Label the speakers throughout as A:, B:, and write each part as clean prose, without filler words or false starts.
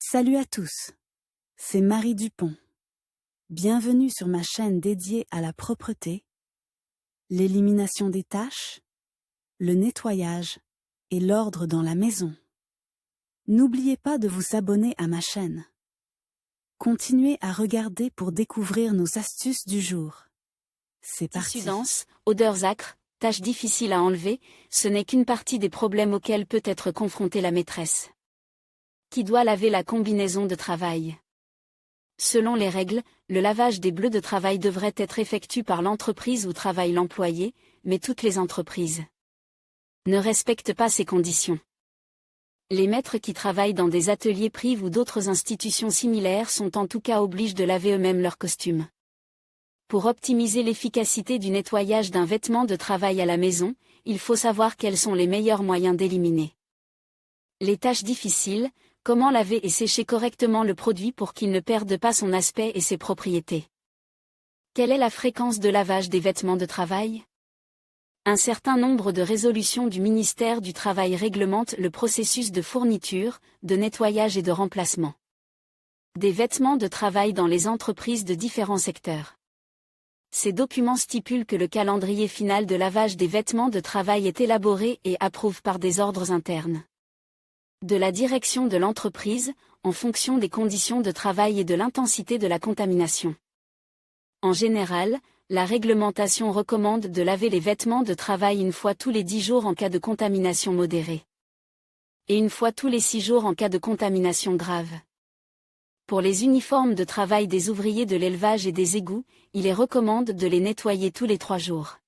A: Salut à tous, c'est Marie Dupont. Bienvenue sur ma chaîne dédiée à la propreté, l'élimination des taches, le nettoyage et l'ordre dans la maison. N'oubliez pas de vous abonner à ma chaîne. Continuez à regarder pour découvrir nos astuces du jour. C'est parti.
B: Tissu dense, odeurs âcres, tâches difficiles à enlever, ce n'est qu'une partie des problèmes auxquels peut être confrontée la maîtresse. Qui doit laver la combinaison de travail? Selon les règles, le lavage des bleus de travail devrait être effectué par l'entreprise où travaille l'employé, mais toutes les entreprises ne respectent pas ces conditions. Les maîtres qui travaillent dans des ateliers privés ou d'autres institutions similaires sont en tout cas obligés de laver eux-mêmes leurs costumes. Pour optimiser l'efficacité du nettoyage d'un vêtement de travail à la maison, il faut savoir quels sont les meilleurs moyens d'éliminer les tâches difficiles. Comment laver et sécher correctement le produit pour qu'il ne perde pas son aspect et ses propriétés? Quelle est la fréquence de lavage des vêtements de travail? Un certain nombre de résolutions du ministère du Travail réglementent le processus de fourniture, de nettoyage et de remplacement des vêtements de travail dans les entreprises de différents secteurs. Ces documents stipulent que le calendrier final de lavage des vêtements de travail est élaboré et approuvé par des ordres internes de la direction de l'entreprise, en fonction des conditions de travail et de l'intensité de la contamination. En général, la réglementation recommande de laver les vêtements de travail une fois tous les 10 jours en cas de contamination modérée, et une fois tous les 6 jours en cas de contamination grave. Pour les uniformes de travail des ouvriers de l'élevage et des égouts, il est recommandé de les nettoyer tous les 3 jours.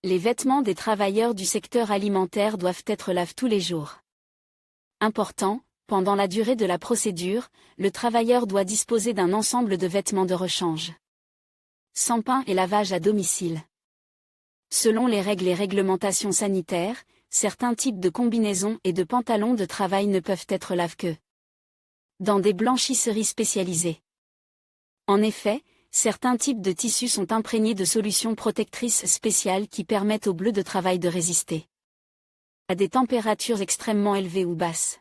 B: Les vêtements des travailleurs du secteur alimentaire doivent être lavés tous les jours. Important, pendant la durée de la procédure, le travailleur doit disposer d'un ensemble de vêtements de rechange, sans pain et lavage à domicile. Selon les règles et réglementations sanitaires, certains types de combinaisons et de pantalons de travail ne peuvent être lavés que dans des blanchisseries spécialisées. En effet, certains types de tissus sont imprégnés de solutions protectrices spéciales qui permettent aux bleus de travail de résister à des températures extrêmement élevées ou basses.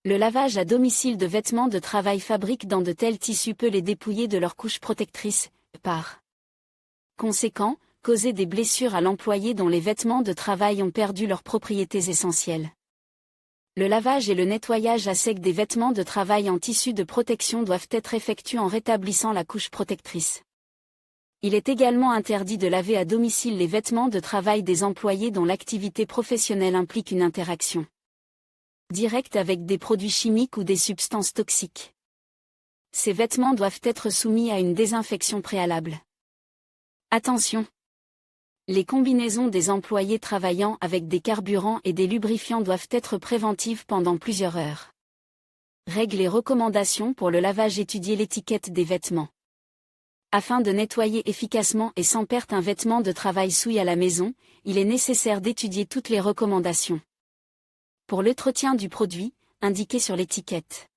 B: Le lavage à domicile de vêtements de travail fabriqués dans de tels tissus peut les dépouiller de leur couche protectrice, par conséquent, causer des blessures à l'employé dont les vêtements de travail ont perdu leurs propriétés essentielles. Le lavage et le nettoyage à sec des vêtements de travail en tissu de protection doivent être effectués en rétablissant la couche protectrice. Il est également interdit de laver à domicile les vêtements de travail des employés dont l'activité professionnelle implique une interaction directe avec des produits chimiques ou des substances toxiques. Ces vêtements doivent être soumis à une désinfection préalable. Attention! Les combinaisons des employés travaillant avec des carburants et des lubrifiants doivent être préventives pendant plusieurs heures. Règles et recommandations pour le lavage. Étudier l'étiquette des vêtements. Afin de nettoyer efficacement et sans perte un vêtement de travail souillé à la maison, il est nécessaire d'étudier toutes les recommandations pour l'entretien du produit, indiqué sur l'étiquette.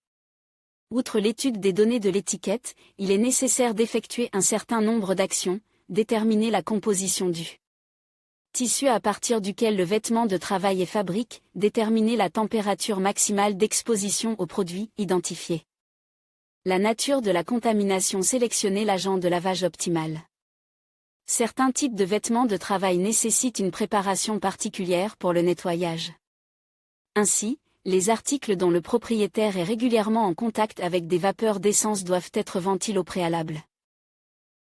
B: Outre l'étude des données de l'étiquette, il est nécessaire d'effectuer un certain nombre d'actions, déterminer la composition du tissu à partir duquel le vêtement de travail est fabriqué, déterminer la température maximale d'exposition au produit, identifier la nature de la contamination, sélectionner l'agent de lavage optimal. Certains types de vêtements de travail nécessitent une préparation particulière pour le nettoyage. Ainsi, les articles dont le propriétaire est régulièrement en contact avec des vapeurs d'essence doivent être ventilés au préalable.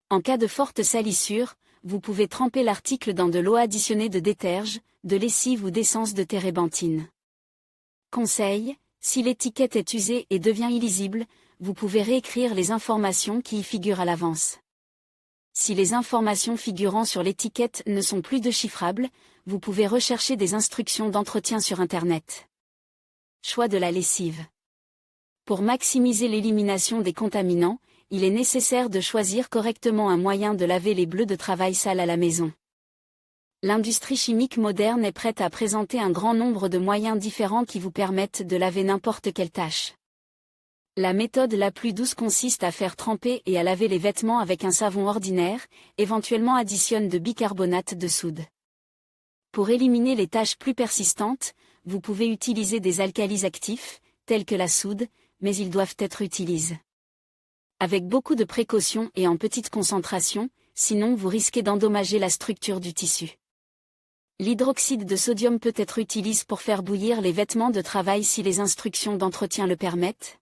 B: En cas de forte salissure, vous pouvez tremper l'article dans de l'eau additionnée de déterge, de lessive ou d'essence de térébenthine. Conseil, si l'étiquette est usée et devient illisible, vous pouvez réécrire les informations qui y figurent à l'avance. Si les informations figurant sur l'étiquette ne sont plus déchiffrables, vous pouvez rechercher des instructions d'entretien sur Internet. Choix de la lessive. Pour maximiser l'élimination des contaminants, il est nécessaire de choisir correctement un moyen de laver les bleus de travail sales à la maison. L'industrie chimique moderne est prête à présenter un grand nombre de moyens différents qui vous permettent de laver n'importe quelle tâche. La méthode la plus douce consiste à faire tremper et à laver les vêtements avec un savon ordinaire, éventuellement additionne de bicarbonate de soude. Pour éliminer les taches plus persistantes, vous pouvez utiliser des alcalis actifs, tels que la soude, mais ils doivent être utilisés avec beaucoup de précautions et en petite concentration, sinon vous risquez d'endommager la structure du tissu. L'hydroxyde de sodium peut être utilisé pour faire bouillir les vêtements de travail si les instructions d'entretien le permettent.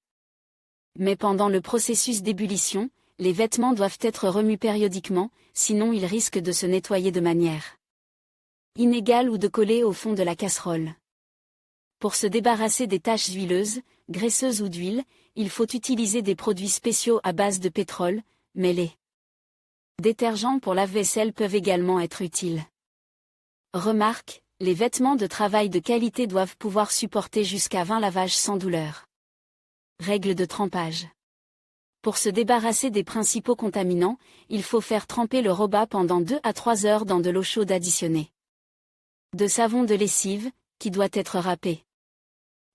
B: Mais pendant le processus d'ébullition, les vêtements doivent être remus périodiquement, sinon ils risquent de se nettoyer de manière inégale ou de coller au fond de la casserole. Pour se débarrasser des taches huileuses, graisseuses ou d'huile, il faut utiliser des produits spéciaux à base de pétrole, mais les détergents pour lave-vaisselle peuvent également être utiles. Remarque, les vêtements de travail de qualité doivent pouvoir supporter jusqu'à 20 lavages sans douleur. Règle de trempage. Pour se débarrasser des principaux contaminants, il faut faire tremper le roba pendant 2 à 3 heures dans de l'eau chaude additionnée de savon de lessive, qui doit être râpé.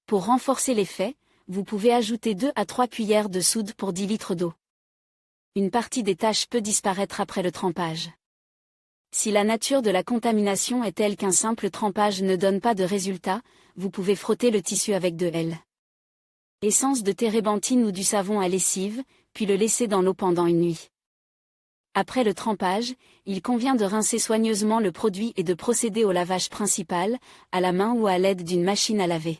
B: Pour renforcer l'effet, vous pouvez ajouter 2 à 3 cuillères de soude pour 10 litres d'eau. Une partie des taches peut disparaître après le trempage. Si la nature de la contamination est telle qu'un simple trempage ne donne pas de résultat, vous pouvez frotter le tissu avec de l'essence de térébenthine ou du savon à lessive, puis le laisser dans l'eau pendant une nuit. Après le trempage, il convient de rincer soigneusement le produit et de procéder au lavage principal, à la main ou à l'aide d'une machine à laver.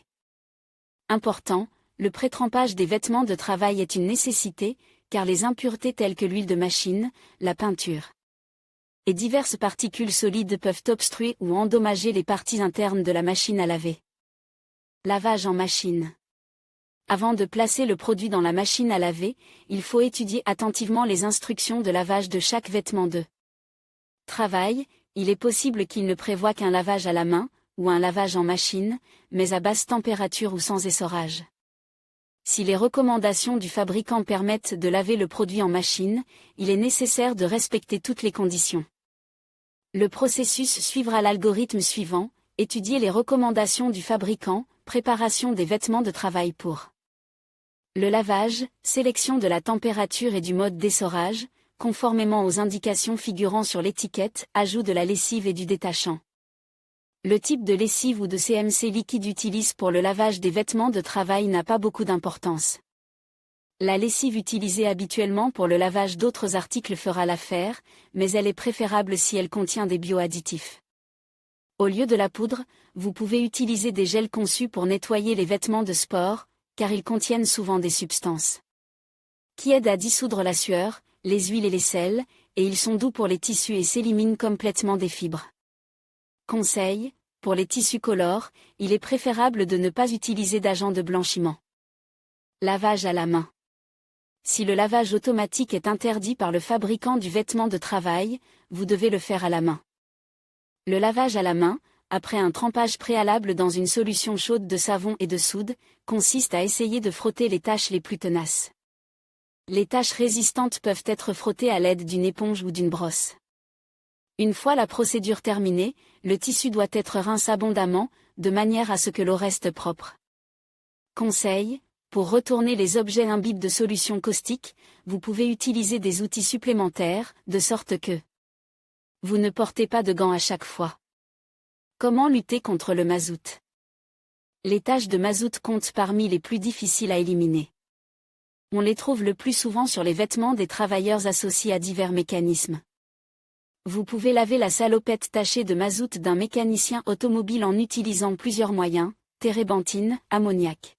B: Important, le pré-trempage des vêtements de travail est une nécessité, car les impuretés telles que l'huile de machine, la peinture et diverses particules solides peuvent obstruer ou endommager les parties internes de la machine à laver. Lavage en machine. Avant de placer le produit dans la machine à laver, il faut étudier attentivement les instructions de lavage de chaque vêtement de travail. Il est possible qu'il ne prévoie qu'un lavage à la main, ou un lavage en machine, mais à basse température ou sans essorage. Si les recommandations du fabricant permettent de laver le produit en machine, il est nécessaire de respecter toutes les conditions. Le processus suivra l'algorithme suivant: étudier les recommandations du fabricant, préparation des vêtements de travail pour le lavage, sélection de la température et du mode d'essorage, conformément aux indications figurant sur l'étiquette, ajout de la lessive et du détachant. Le type de lessive ou de CMC liquide utilisé pour le lavage des vêtements de travail n'a pas beaucoup d'importance. La lessive utilisée habituellement pour le lavage d'autres articles fera l'affaire, mais elle est préférable si elle contient des bioadditifs. Au lieu de la poudre, vous pouvez utiliser des gels conçus pour nettoyer les vêtements de sport, car ils contiennent souvent des substances qui aident à dissoudre la sueur, les huiles et les sels, et ils sont doux pour les tissus et s'éliminent complètement des fibres. Conseil: pour les tissus colores, il est préférable de ne pas utiliser d'agent de blanchiment. Lavage à la main. Si le lavage automatique est interdit par le fabricant du vêtement de travail, vous devez le faire à la main. Le lavage à la main, après un trempage préalable dans une solution chaude de savon et de soude, consiste à essayer de frotter les taches les plus tenaces. Les taches résistantes peuvent être frottées à l'aide d'une éponge ou d'une brosse. Une fois la procédure terminée, le tissu doit être rincé abondamment, de manière à ce que l'eau reste propre. Conseil: pour retourner les objets imbibes de solution caustique, vous pouvez utiliser des outils supplémentaires, de sorte que vous ne portez pas de gants à chaque fois. Comment lutter contre le mazout? Les taches de mazout comptent parmi les plus difficiles à éliminer. On les trouve le plus souvent sur les vêtements des travailleurs associés à divers mécanismes. Vous pouvez laver la salopette tachée de mazout d'un mécanicien automobile en utilisant plusieurs moyens: térébenthine, ammoniac,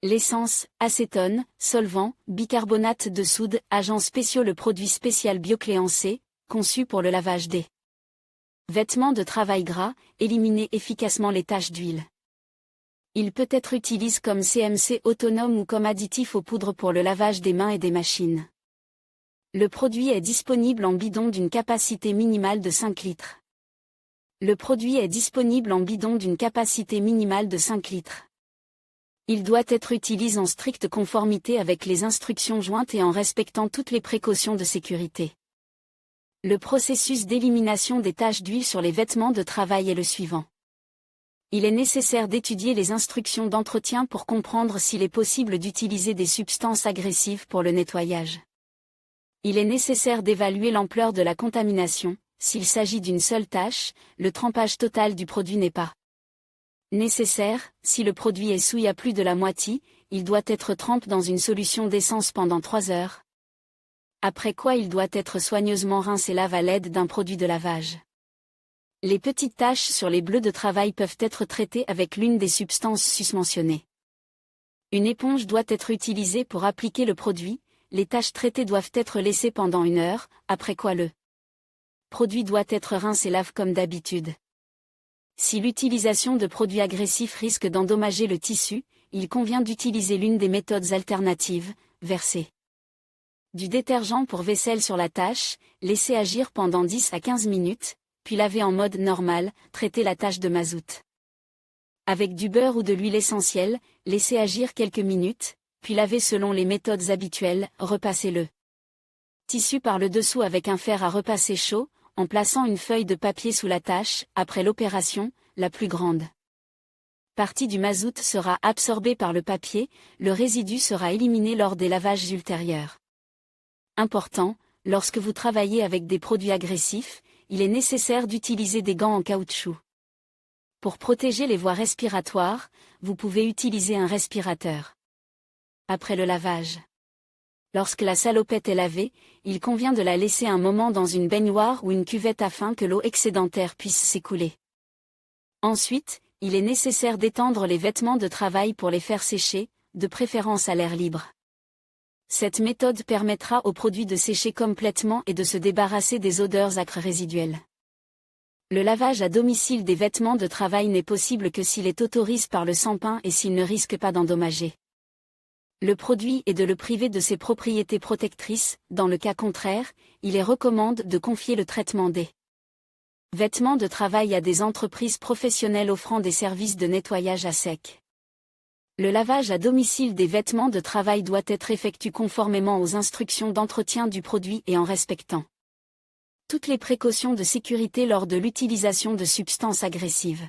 B: l'essence, acétone, solvant, bicarbonate de soude, agents spéciaux. Le produit spécial Biocléancé, conçu pour le lavage des vêtements de travail gras, éliminer efficacement les taches d'huile. Il peut être utilisé comme CMC autonome ou comme additif aux poudres pour le lavage des mains et des machines. Le produit est disponible en bidon d'une capacité minimale de 5 litres. Le produit est disponible en bidon d'une capacité minimale de 5 litres. Il doit être utilisé en stricte conformité avec les instructions jointes et en respectant toutes les précautions de sécurité. Le processus d'élimination des taches d'huile sur les vêtements de travail est le suivant. Il est nécessaire d'étudier les instructions d'entretien pour comprendre s'il est possible d'utiliser des substances agressives pour le nettoyage. Il est nécessaire d'évaluer l'ampleur de la contamination. S'il s'agit d'une seule tache, le trempage total du produit n'est pas nécessaire. Si le produit est souillé à plus de la moitié, il doit être trempé dans une solution d'essence pendant 3 heures. Après quoi il doit être soigneusement rincé et lavé à l'aide d'un produit de lavage. Les petites taches sur les bleus de travail peuvent être traitées avec l'une des substances susmentionnées. Une éponge doit être utilisée pour appliquer le produit, les taches traitées doivent être laissées pendant 1 heure, après quoi le produit doit être rincé et lavé comme d'habitude. Si l'utilisation de produits agressifs risque d'endommager le tissu, il convient d'utiliser l'une des méthodes alternatives, verser du détergent pour vaisselle sur la tache, laisser agir pendant 10 à 15 minutes, puis laver en mode normal, traiter la tache de mazout. Avec du beurre ou de l'huile essentielle, laisser agir quelques minutes, puis laver selon les méthodes habituelles, repasser le tissu par le dessous avec un fer à repasser chaud, en plaçant une feuille de papier sous la tache. Après l'opération, la plus grande partie du mazout sera absorbée par le papier, le résidu sera éliminé lors des lavages ultérieurs. Important, lorsque vous travaillez avec des produits agressifs, il est nécessaire d'utiliser des gants en caoutchouc. Pour protéger les voies respiratoires, vous pouvez utiliser un respirateur. Après le lavage. Lorsque la salopette est lavée, il convient de la laisser un moment dans une baignoire ou une cuvette afin que l'eau excédentaire puisse s'écouler. Ensuite, il est nécessaire d'étendre les vêtements de travail pour les faire sécher, de préférence à l'air libre. Cette méthode permettra au produit de sécher complètement et de se débarrasser des odeurs âcres résiduelles. Le lavage à domicile des vêtements de travail n'est possible que s'il est autorisé par le sans-pain et s'il ne risque pas d'endommager le produit et de le priver de ses propriétés protectrices. Dans le cas contraire, il est recommandé de confier le traitement des vêtements de travail à des entreprises professionnelles offrant des services de nettoyage à sec. Le lavage à domicile des vêtements de travail doit être effectué conformément aux instructions d'entretien du produit et en respectant toutes les précautions de sécurité lors de l'utilisation de substances agressives.